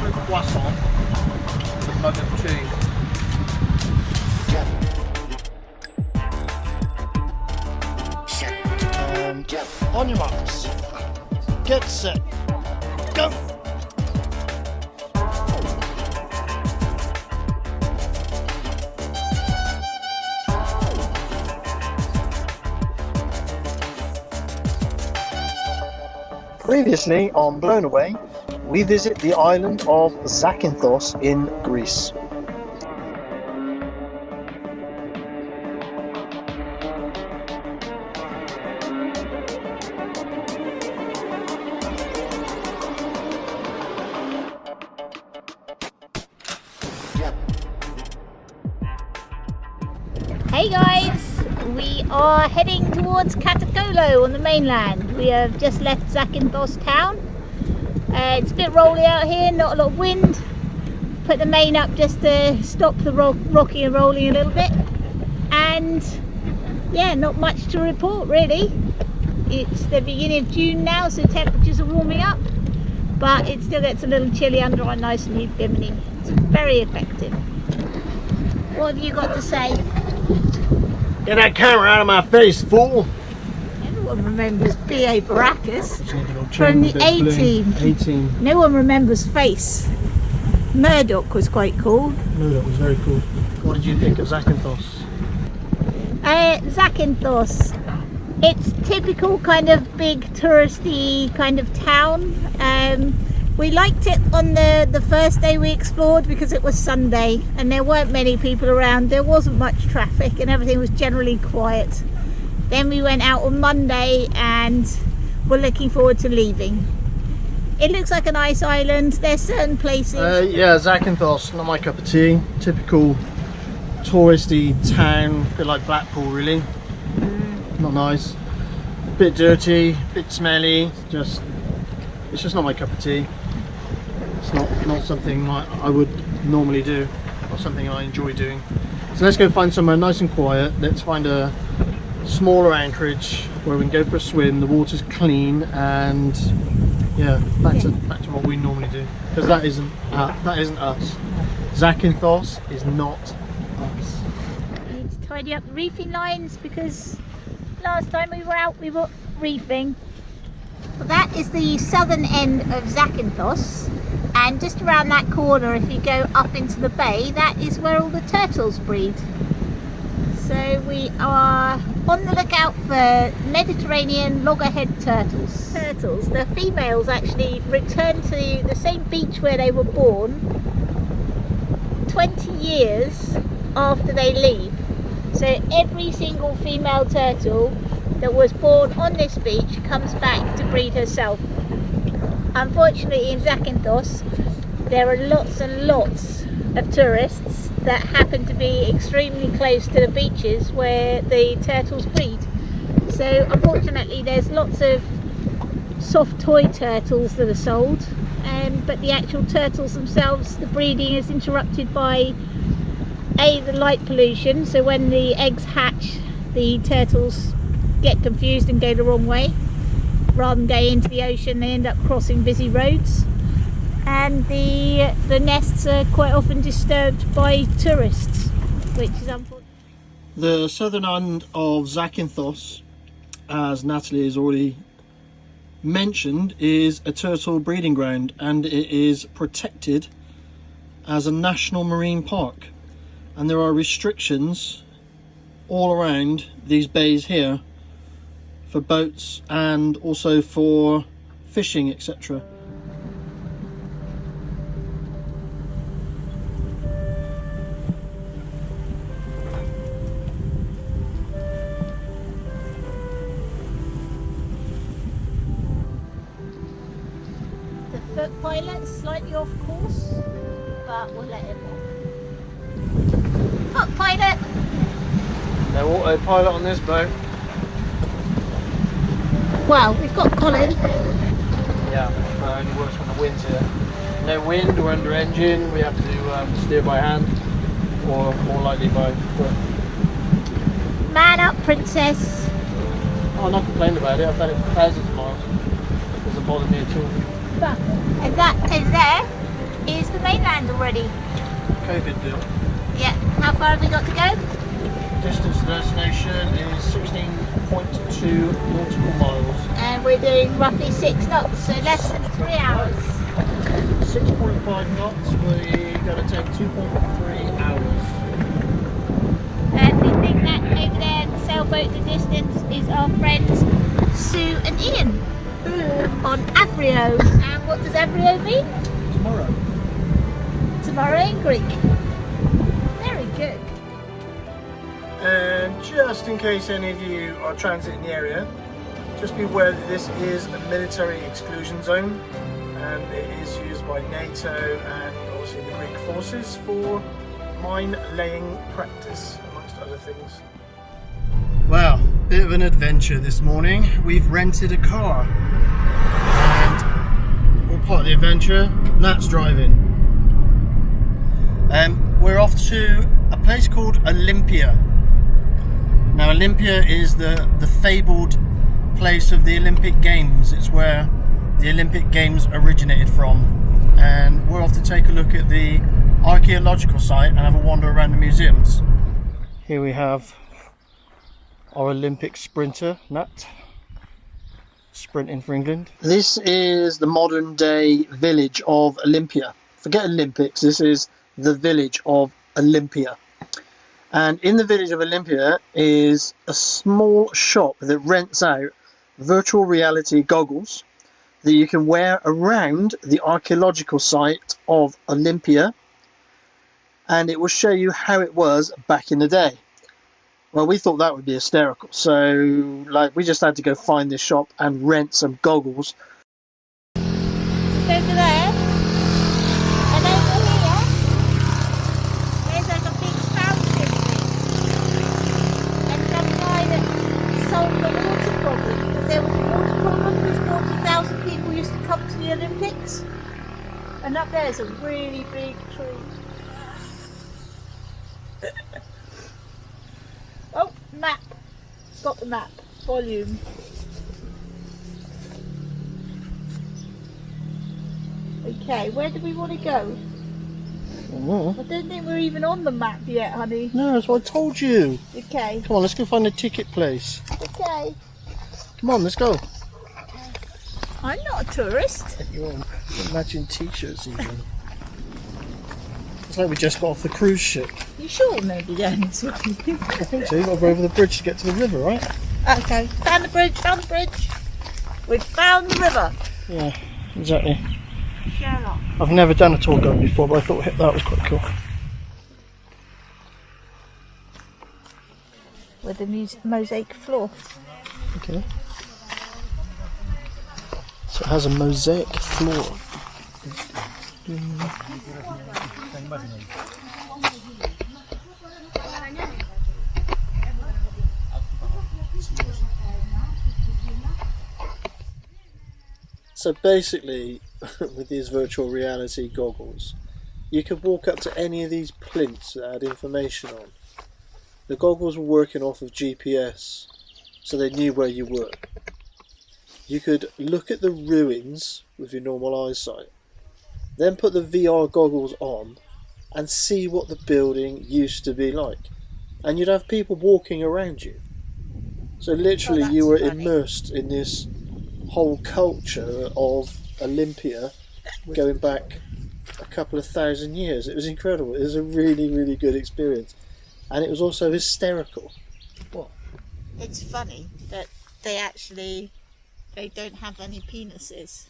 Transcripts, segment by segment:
chocolate croissant with a mug of tea. On your marks, get set, go! Previously on Blown Away, we visit the island of Zakynthos in Greece. Hey guys, we are heading towards Katakolo on the mainland. We have just left Zakynthos town. It's a bit rolly out here, not a lot of wind. Put the main up just to stop the rocking and rolling a little bit. And yeah, not much to report really. It's the beginning of June now, so temperatures are warming up. But it still gets a little chilly under our nice new bimini. It's very effective. What have you got to say? Get that camera out of my face, fool! Everyone remembers B.A. Baracus from the A-Team. No one remembers Face. Murdoch was quite cool. Murdoch was very cool. What did you think of Zakynthos? Zakynthos. It's typical kind of big touristy kind of town. We liked it on the first day we explored because it was Sunday and there weren't many people around. There wasn't much traffic and everything was generally quiet. Then we went out on Monday and we're looking forward to leaving. It looks like a nice island. There's certain places. Yeah, Zakynthos, not my cup of tea. Typical touristy town, a bit like Blackpool really. Not nice. Bit dirty, bit smelly. It's just not my cup of tea. It's not something I would normally do, or something I enjoy doing. So let's go find somewhere nice and quiet. Let's find a smaller anchorage where we can go for a swim. The water's clean, and yeah, back to what we normally do. Because that isn't us. Zakynthos is not us. We need to tidy up the reefing lines because last time we were out we were reefing. Well, that is the southern end of Zakynthos, and just around that corner, if you go up into the bay, that is where all the turtles breed. So we are on the lookout for Mediterranean loggerhead turtles. The females actually return to the same beach where they were born 20 years after they leave. So every single female turtle that was born on this beach comes back to breed herself. Unfortunately in Zakynthos there are lots and lots of tourists that happen to be extremely close to the beaches where the turtles breed. So unfortunately there's lots of soft toy turtles that are sold, but the actual turtles themselves, the breeding is interrupted by the light pollution. So when the eggs hatch, the turtles get confused and go the wrong way. Rather than going into the ocean, they end up crossing busy roads, and the nests are quite often disturbed by tourists, which is unfortunate. The southern end of Zakynthos, as Natalie has already mentioned, is a turtle breeding ground, and it is protected as a national marine park, and there are restrictions all around these bays here for boats and also for fishing, etc. The foot pilot's slightly off course, but we'll let him off. Foot pilot! No autopilot on this boat. Well, we've got Colin. Yeah, but it only works when the wind's here. No wind, we're under engine, we have to steer by hand, or more likely by foot. Man up, princess. Oh, I'm not complaining about it, I've done it for thousands of miles. It doesn't bother me at all. But, and that is there. is the mainland already. COVID deal. Yeah. How far have we got to go? Distance to destination is 16.2 nautical miles. And we're doing roughly 6 knots, so less than 3 hours. 6.5 knots, we're going to take 2.3 hours. And we think that over there in the sailboat in the distance is our friends Sue and Ian on Avrio. And what does Avrio mean? Tomorrow. Tomorrow in Greek. Very good. And just in case any of you are transiting the area, just be aware that this is a military exclusion zone and it is used by NATO and obviously the Greek forces for mine laying practice, amongst other things. Wow, bit of an adventure this morning. We've rented a car and all part of the adventure, Nat's driving. We're off to a place called Olympia. Now Olympia is the fabled place of the Olympic Games. It's where the Olympic Games originated from, and we're off to take a look at the archaeological site and have a wander around the museums. Here we have our Olympic sprinter, Nat, sprinting for England. This is the modern day village of Olympia. Forget Olympics, this is the village of Olympia. And in the village of Olympia is a small shop that rents out virtual reality goggles that you can wear around the archaeological site of Olympia, and it will show you how it was back in the day. Well, we thought that would be hysterical, so we just had to go find this shop and rent some goggles. Over there, and over here, there's like a big fountain and some guy that solved the water problem, because there was a water problem because 40,000 people used to come to the Olympics. And up there's a really big tree. Oh, map. Got the map. Volume. Okay, where do we want to go? Oh. I don't think we're even on the map yet, honey. No, that's what I told you. Okay. Come on, let's go find the ticket place. Okay. Come on, let's go. I'm not a tourist. You're on matching t-shirts even. It's like we just got off the cruise ship. You sure we're maybe going this way? I think so, you've got to go over the bridge to get to the river, right? Okay, found the bridge, We've found the river. Yeah, exactly. Sherlock. I've never done a tour guide before, but I thought that was quite cool. With the mosaic floor. Okay. So it has a mosaic floor. So basically, with these virtual reality goggles, you could walk up to any of these plinths that had information on. The goggles were working off of GPS, so they knew where you were. You could look at the ruins with your normal eyesight, then put the VR goggles on and see what the building used to be like. And you'd have people walking around you. So literally you were immersed in this whole culture of Olympia going back a couple of thousand years. It was incredible. It was a really, really good experience. And it was also hysterical. What? It's funny that they don't have any penises.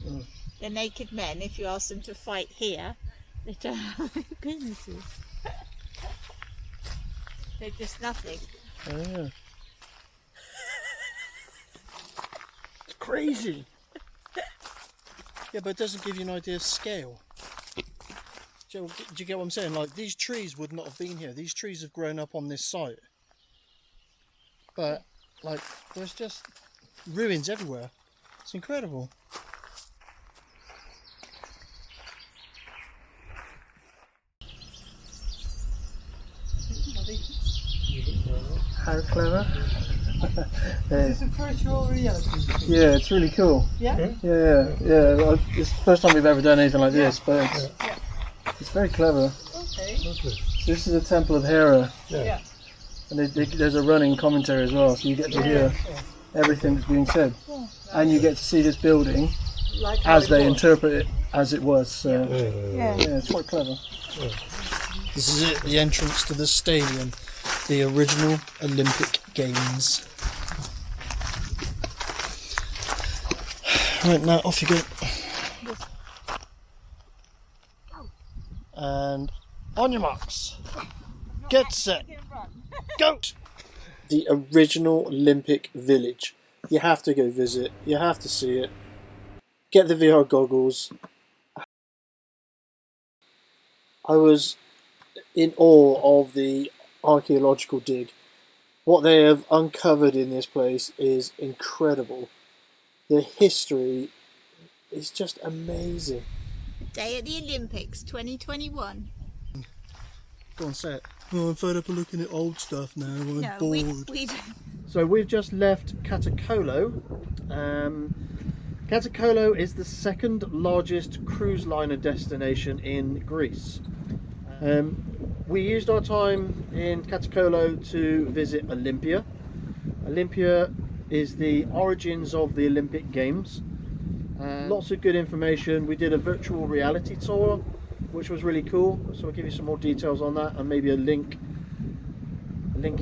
Mm. The naked men, if you ask them to fight here, they don't have any penises. They're just nothing. Oh, yeah. It's crazy. Yeah, but it doesn't give you an idea of scale. Do you get what I'm saying? Like, these trees would not have been here. These trees have grown up on this site. But, like, there's just ruins everywhere. It's incredible. How clever. This is a virtual reality. Yeah, it's really cool. Yeah? Yeah. It's the first time we've ever done anything like this, but it's very clever. Okay. So this is a temple of Hera, Yeah. and there's a running commentary as well, so you get to hear everything that's being said, and you get to see this building Like as they interpret it as it was. So Yeah. yeah, it's quite clever. This is it, the entrance to the stadium, the original Olympic Games. Right, now off you go. And on your marks, get set, go! The original Olympic Village. You have to go visit, you have to see it. Get the VR goggles. I was in awe of the archaeological dig. What they have uncovered in this place is incredible. The history is just amazing. Day at the Olympics 2021. Go on, say it. Oh, I'm fed up of looking at old stuff now. I'm bored. We So we've just left Katakolo. Katakolo is the second largest cruise liner destination in Greece. We used our time in Katakolo to visit Olympia. Olympia is the origins of the Olympic Games. Lots of good information. We did a virtual reality tour, which was really cool. So I'll give you some more details on that, and maybe a link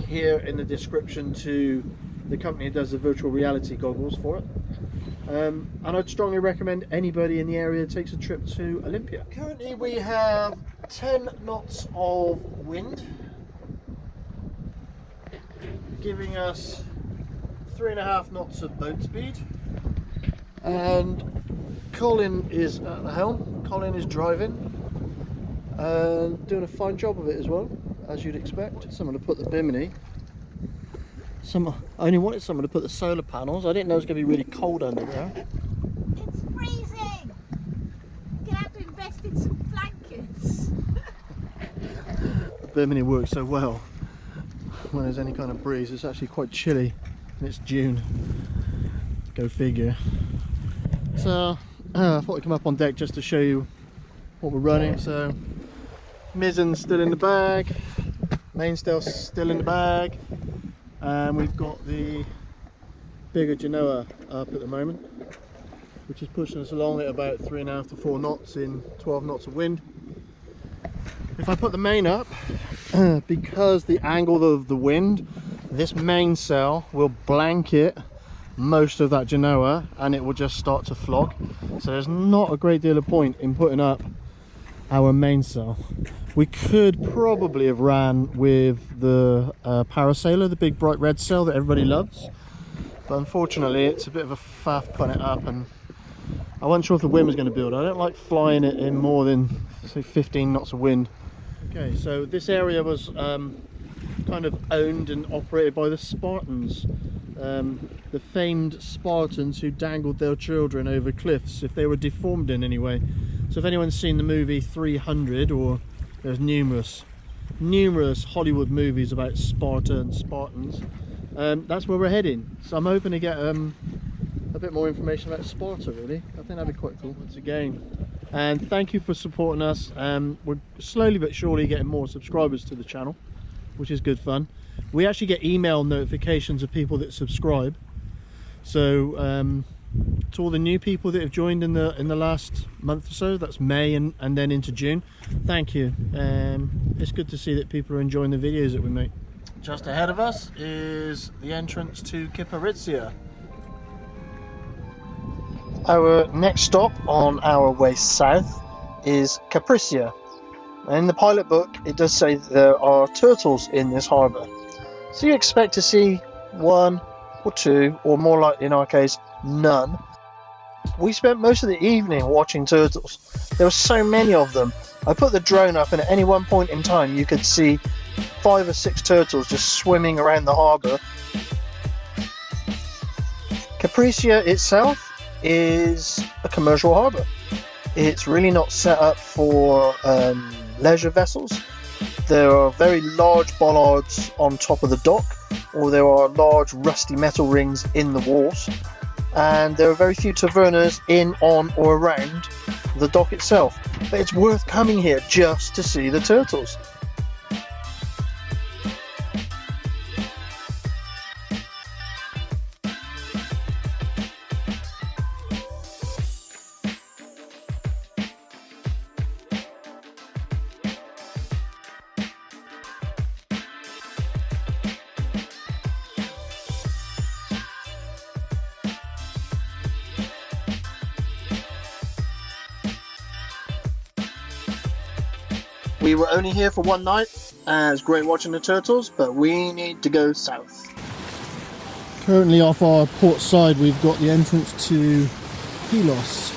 here in the description to the company that does the virtual reality goggles for it. And I'd strongly recommend anybody in the area takes a trip to Olympia. Currently we have 10 knots of wind, giving us 3.5 knots of boat speed, and Colin is at the helm. Colin is driving and doing a fine job of it as well, as you'd expect. Someone to put the bimini. I only wanted someone to put the solar panels. I didn't know it was going to be really cold under there. It's freezing! You're gonna have to invest in some blankets. The bimini works so well when there's any kind of breeze. It's actually quite chilly, and it's June. Go figure. So I thought I'd come up on deck just to show you what we're running. So mizzen's still in the bag, mainsail's still in the bag, and we've got the bigger Genoa up at the moment, which is pushing us along at about 3.5 to 4 knots in 12 knots of wind. If I put the main up, because the angle of the wind, this mainsail will blanket most of that Genoa and it will just start to flog. So there's not a great deal of point in putting up our mainsail. We could probably have ran with the parasailer, the big bright red sail that everybody loves, but unfortunately it's a bit of a faff putting it up, and I wasn't sure if the wind was going to build. I don't like flying it in more than say 15 knots of wind. Okay, so this area was kind of owned and operated by the Spartans, the famed Spartans who dangled their children over cliffs if they were deformed in any way. So if anyone's seen the movie 300, or there's numerous Hollywood movies about Sparta and Spartans, that's where we're heading. So I'm hoping to get a bit more information about Sparta, really. I think that'd be quite cool. Once again, and thank you for supporting us. We're slowly but surely getting more subscribers to the channel, which is good fun. We actually get email notifications of people that subscribe. So to all the new people that have joined in the last month or so, that's May and then into June, thank you. It's good to see that people are enjoying the videos that we make. Just ahead of us is the entrance to Kiprisia. Our next stop on our way south is Kiprisia. In the pilot book it does say that there are turtles in this harbour, so you expect to see one or two, or more likely in our case none. We spent most of the evening watching turtles. There were so many of them. I put the drone up, and at any one point in time you could see 5 or 6 turtles just swimming around the harbour. Kiprisia itself is a commercial harbour. It's really not set up for leisure vessels. There are very large bollards on top of the dock, or there are large rusty metal rings in the walls, and there are very few tavernas in, on or around the dock itself, but it's worth coming here just to see the turtles. We were only here for one night, and it's great watching the turtles, but we need to go south. Currently off our port side, we've got the entrance to Pylos.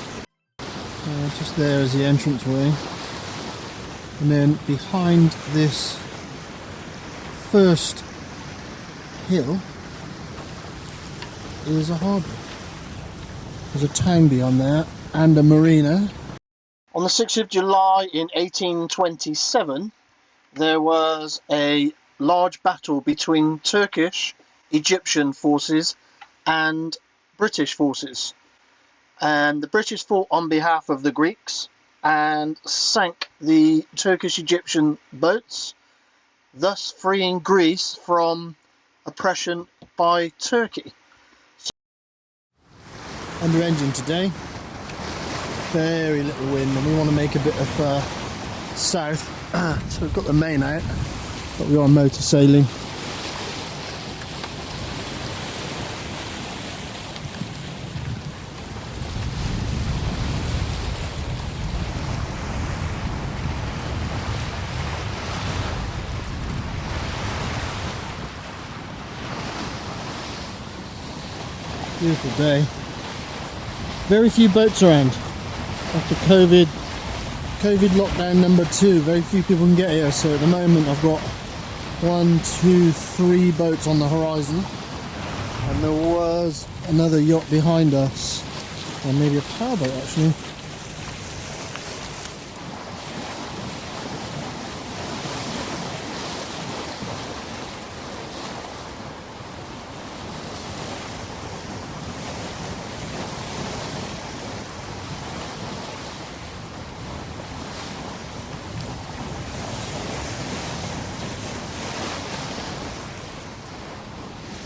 Just there is the entranceway. And then behind this first hill is a harbour. There's a town beyond there and a marina. On the 6th of July in 1827, there was a large battle between Turkish, Egyptian forces and British forces. And the British fought on behalf of the Greeks and sank the Turkish-Egyptian boats, thus freeing Greece from oppression by Turkey. Under engine today. Very little wind, and we want to make a bit of south. So we've got the main out, but we are motor sailing. Beautiful day. Very few boats around. After COVID lockdown number 2, very few people can get here, so at the moment I've got 1, 2, 3 boats on the horizon, and there was another yacht behind us, or maybe a powerboat actually.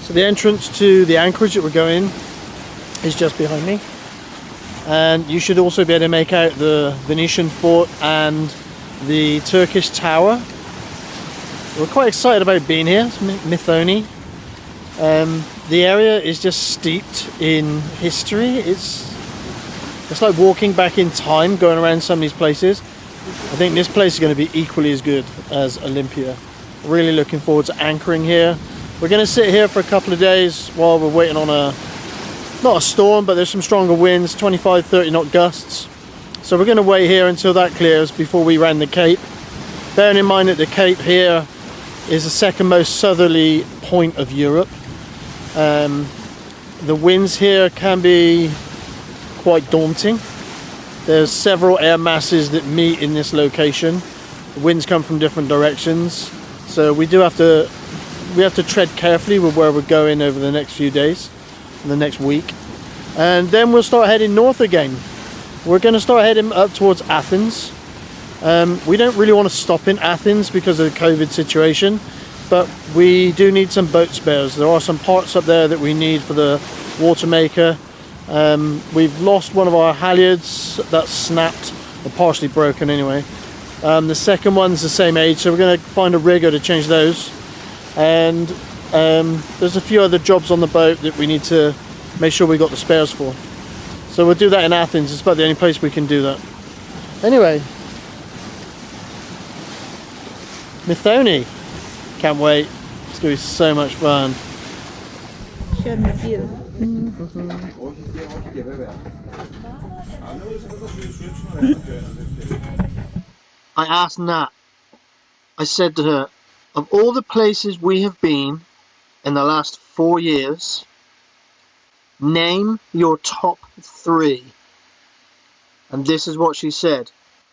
So the entrance to the anchorage that we're going is just behind me, and you should also be able to make out the Venetian fort and the Turkish tower. We're quite excited about being here. It's Mythoni. The area is just steeped in history. It's like walking back in time, going around some of these places. I think this place is going to be equally as good as Olympia. Really looking forward to anchoring here. We're going to sit here for a couple of days while we're waiting on not a storm, but there's some stronger winds, 25-30 knot gusts. So we're going to wait here until that clears before we round the Cape. Bearing in mind that the Cape here is the second most southerly point of Europe. The winds here can be quite daunting. There's several air masses that meet in this location. The winds come from different directions, so we have to tread carefully with where we're going over the next few days, the next week, and then we'll start heading north again. We're going to start heading up towards Athens. We don't really want to stop in Athens because of the COVID situation, but we do need some boat spares. There are some parts up there that we need for the water maker. We've lost one of our halyards that's snapped, or partially broken anyway. The second one's the same age, so we're going to find a rigger to change those. And there's a few other jobs on the boat that we need to make sure we got the spares for. So we'll do that in Athens. It's about the only place we can do that. Anyway, Mythoni. Can't wait. It's going to be so much fun. Show them the view. I asked Nat, I said to her, of all the places we have been in the last 4 years, name your top 3. And this is what she said.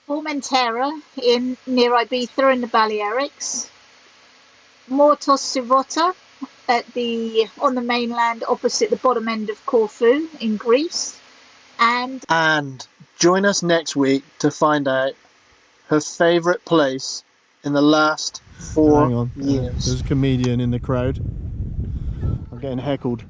Formentera near Ibiza in the Balearics. Mortos Sivota on the mainland opposite the bottom end of Corfu in Greece. And join us next week to find out her favourite place in the last 4 Hang on. years. There's a comedian in the crowd. I'm getting heckled.